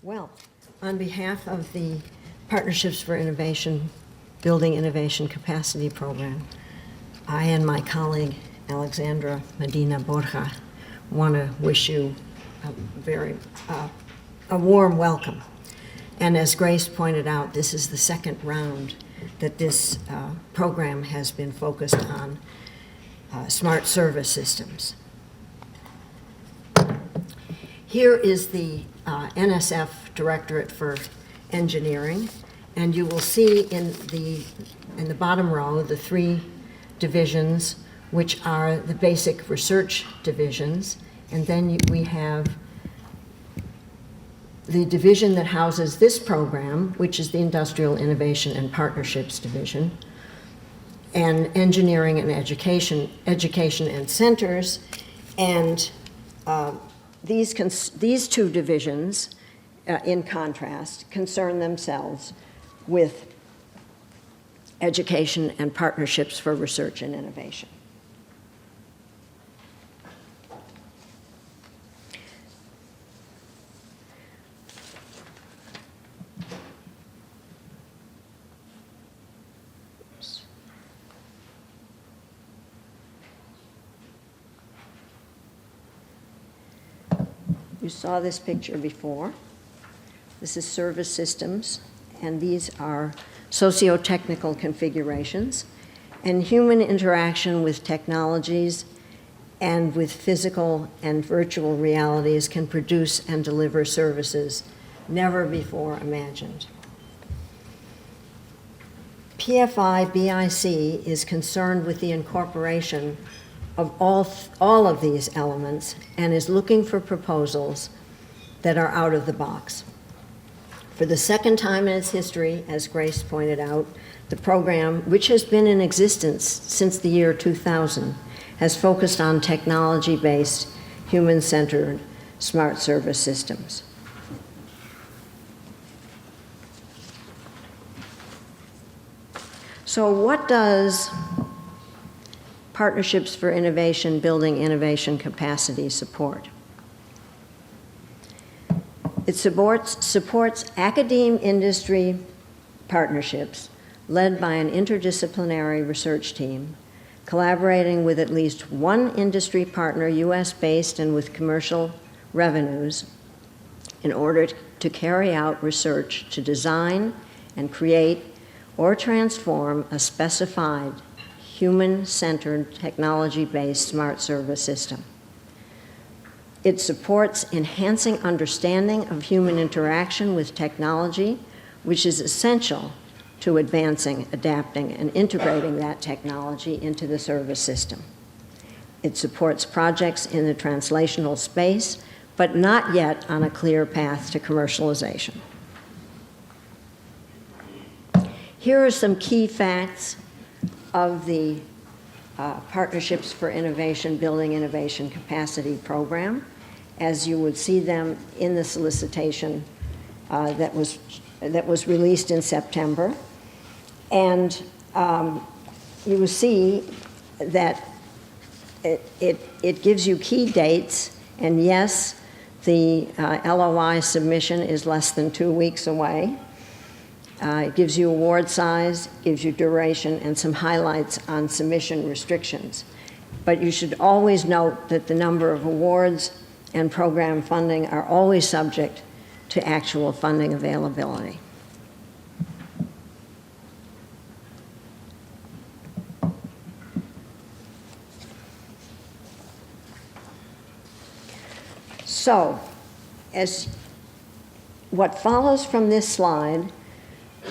Well, on behalf of the Partnerships for Innovation, Building Innovation Capacity Program, I and my colleague, Alexandra Medina-Borja, want to wish you a warm welcome. And as Grace pointed out, this is the second round that this program has been focused on smart service systems. Here is the NSF Directorate for Engineering, and you will see in the bottom row the three divisions, which are the basic research divisions, and then we have the division that houses this program, which is the Industrial Innovation and Partnerships Division, and Engineering and Education and Centers, and these two divisions, in contrast, concern themselves with education and partnerships for research and innovation. You saw this picture before. This is service systems, and these are socio-technical configurations, and human interaction with technologies and with physical and virtual realities can produce and deliver services never before imagined. PFI-BIC is concerned with the incorporation of all of these elements and is looking for proposals that are out of the box. For the second time in its history, as Grace pointed out, the program, which has been in existence since the year 2000, has focused on technology-based, human-centered smart service systems. So what does Partnerships for Innovation, Building Innovation Capacity support? It supports academe-industry partnerships led by an interdisciplinary research team, collaborating with at least one industry partner, US-based and with commercial revenues, in order to carry out research to design and create or transform a specified human-centered, technology-based smart service system. It supports enhancing understanding of human interaction with technology, which is essential to advancing, adapting, and integrating that technology into the service system. It supports projects in the translational space, but not yet on a clear path to commercialization. Here are some key facts of the Partnerships for Innovation, Building Innovation Capacity Program, as you would see them in the solicitation that was released in September. And you will see that it gives you key dates, and yes, the LOI submission is less than 2 weeks away. It gives you award size, gives you duration, and some highlights on submission restrictions. But you should always note that the number of awards and program funding are always subject to actual funding availability. So, as what follows from this slide,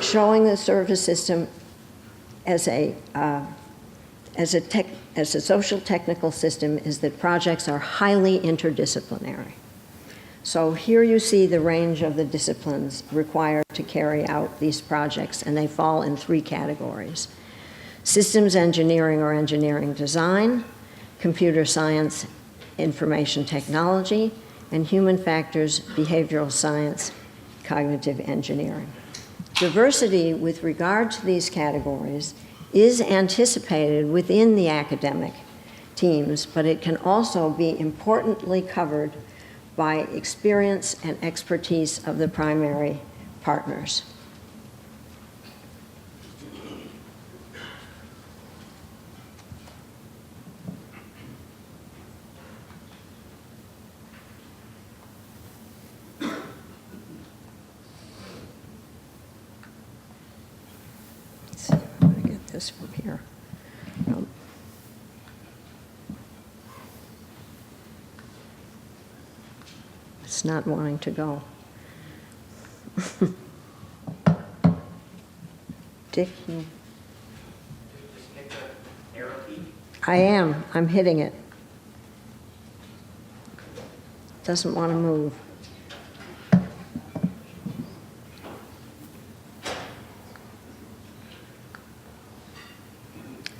showing the service system as a social technical system, is that projects are highly interdisciplinary. So here you see the range of the disciplines required to carry out these projects, and they fall in 3 categories: systems engineering or engineering design, computer science, information technology, and human factors, behavioral science, cognitive engineering. Diversity with regard to these categories is anticipated within the academic teams, but it can also be importantly covered by experience and expertise of the primary partners. Let's see if I'm going to get this from here. Nope. It's not wanting to go. Dick, I am. I'm hitting it. Doesn't want to move. I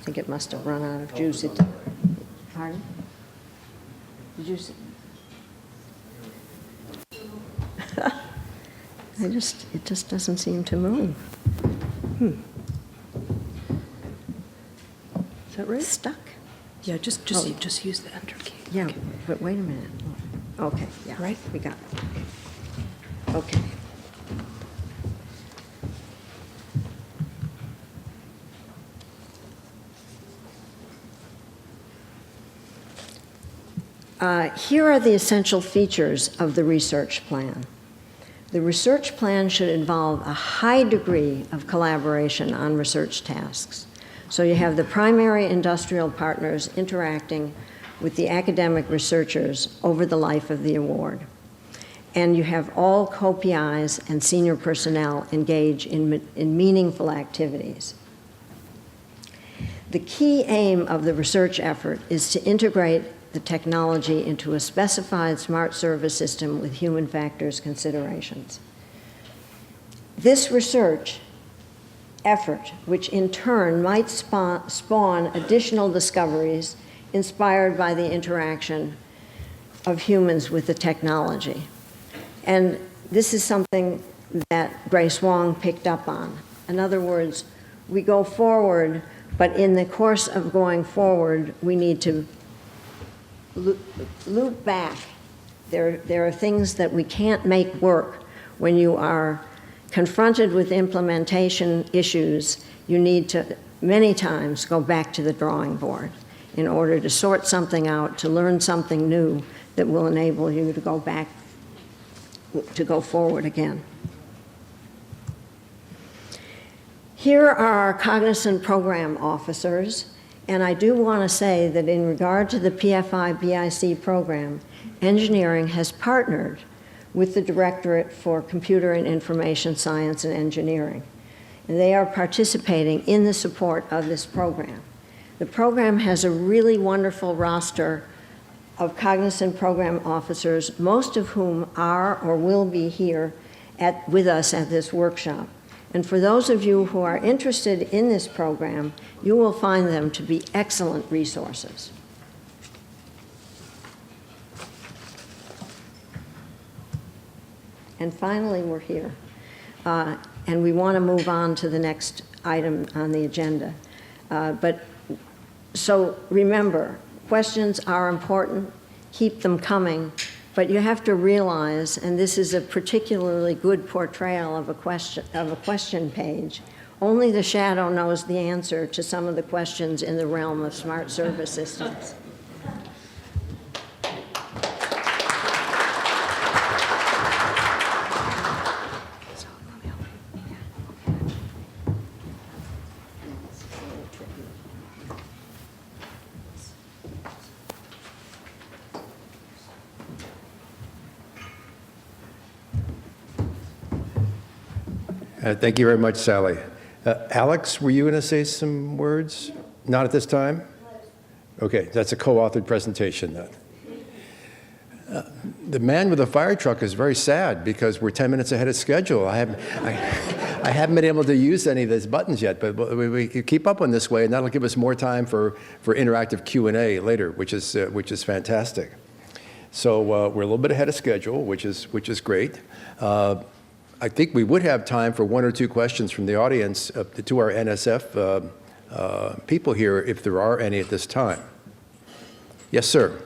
think it must have run out of juice. Pardon? Did you see? It just doesn't seem to move. Is that right? Stuck. Yeah, just use the enter key. Yeah, Okay. but wait a minute. Okay, yeah. Right? We got it. Okay. Here are the essential features of the research plan. The research plan should involve a high degree of collaboration on research tasks. So you have the primary industrial partners interacting with the academic researchers over the life of the award. And you have all co-PIs and senior personnel engage in meaningful activities. The key aim of the research effort is to integrate the technology into a specified smart service system with human factors considerations. This research effort, which in turn might spawn additional discoveries inspired by the interaction of humans with the technology. And this is something that Grace Wong picked up on. In other words, we go forward, but in the course of going forward, we need to loop back. There are things that we can't make work when you are confronted with implementation issues. You need to, many times, go back to the drawing board in order to sort something out, to learn something new that will enable you to go back, to go forward again. Here are our cognizant program officers. And I do want to say that in regard to the PFI-BIC program, engineering has partnered with the Directorate for Computer and Information Science and Engineering. And they are participating in the support of this program. The program has a really wonderful roster of cognizant program officers, most of whom are or will be here with us at this workshop. And for those of you who are interested in this program, you will find them to be excellent resources. And finally, we're here. And we want to move on to the next item on the agenda. So remember, questions are important. Keep them coming. But you have to realize, and this is a particularly good portrayal of a question page, only the shadow knows the answer to some of the questions in the realm of smart service systems. Thank you very much, Sally. Alex, were you going to say some words? Not at this time? Okay, that's a co-authored presentation then. The man with the fire truck is very sad because we're 10 minutes ahead of schedule. I haven't been able to use any of those buttons yet, but we can keep up on this way, and that'll give us more time for interactive Q&A later, which is fantastic. So we're a little bit ahead of schedule, which is great. I think we would have time for one or two questions from the audience to our NSF people here, if there are any at this time. Yes, sir.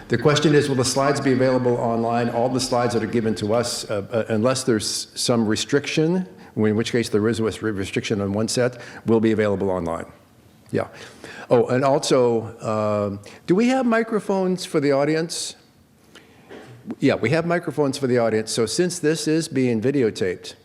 The question is, will the slides be available online? All the slides that are given to us, unless there's some restriction, in which case there is a restriction on one set, will be available online. Yeah. Oh, and also, do we have microphones for the audience? Yeah, we have microphones for the audience. So since this is being videotaped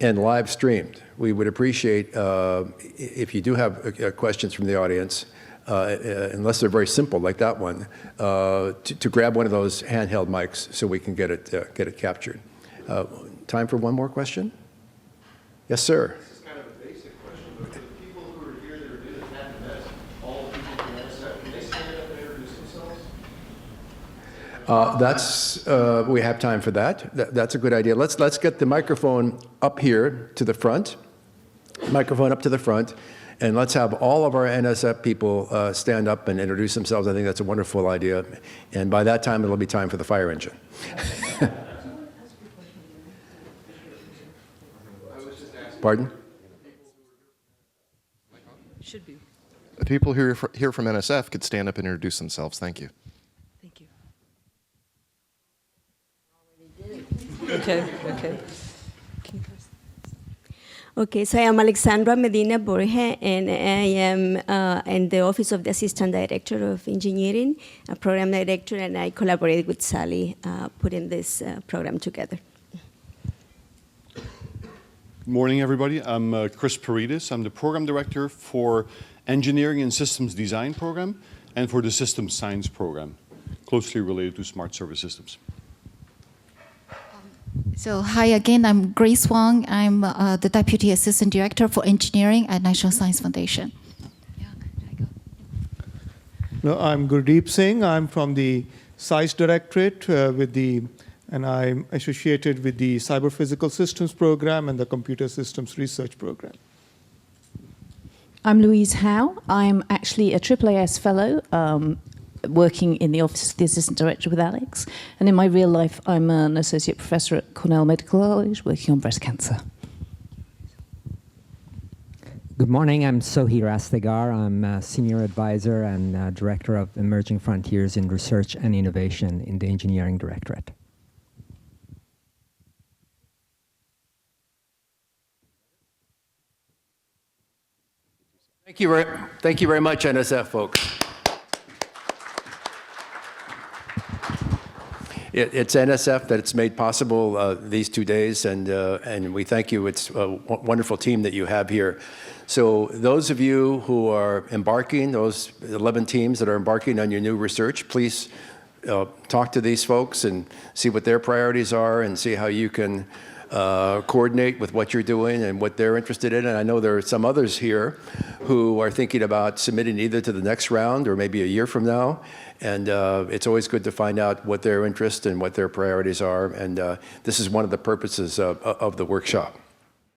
and live streamed, we would appreciate if you do have questions from the audience, unless they're very simple like that one, to grab one of those handheld mics so we can get it captured. Time for one more question? Yes, sir. This is kind of a basic question, but for the people who are here that are new that haven't met all the people from NSF, can they stand up and introduce themselves? We have time for that. That's a good idea. Let's get the microphone up here to the front. Microphone up to the front. And let's have all of our NSF people stand up and introduce themselves. I think that's a wonderful idea. And by that time, it'll be time for the fire engine. Pardon? Should be. The people here from NSF could stand up and introduce themselves. Thank you. Thank you. Okay, okay. Okay, so I am Alexandra Medina-Borja, and I am in the Office of the Assistant Director of Engineering, a program director, and I collaborated with Sally putting this program together. Good morning, everybody. I'm Chris Paredes. I'm the program director for Engineering and Systems Design program and for the Systems Science program, closely related to smart service systems. So hi again, I'm Grace Wong. I'm the Deputy Assistant Director for Engineering at National Science Foundation. Yeah, I go? No, I'm Gurdeep Singh. I'm from the SciSe Directorate and I'm associated with the Cyber Physical Systems program and the Computer Systems Research program. I'm Louise Howe. I'm actually a AAAS fellow working in the Office of the Assistant Director with Alex. And in my real life, I'm an associate professor at Cornell Medical College working on breast cancer. Good morning, I'm Sohir Astegar. I'm a senior advisor and director of Emerging Frontiers in Research and Innovation in the Engineering Directorate. Thank you very much, NSF folks. It's NSF that it's made possible these 2 days, and we thank you. It's a wonderful team that you have here. So those of you who are embarking, those 11 teams that are embarking on your new research, please talk to these folks and see what their priorities are and see how you can coordinate with what you're doing and what they're interested in. And I know there are some others here who are thinking about submitting either to the next round or maybe a year from now. And it's always good to find out what their interests and what their priorities are. And this is one of the purposes of the workshop.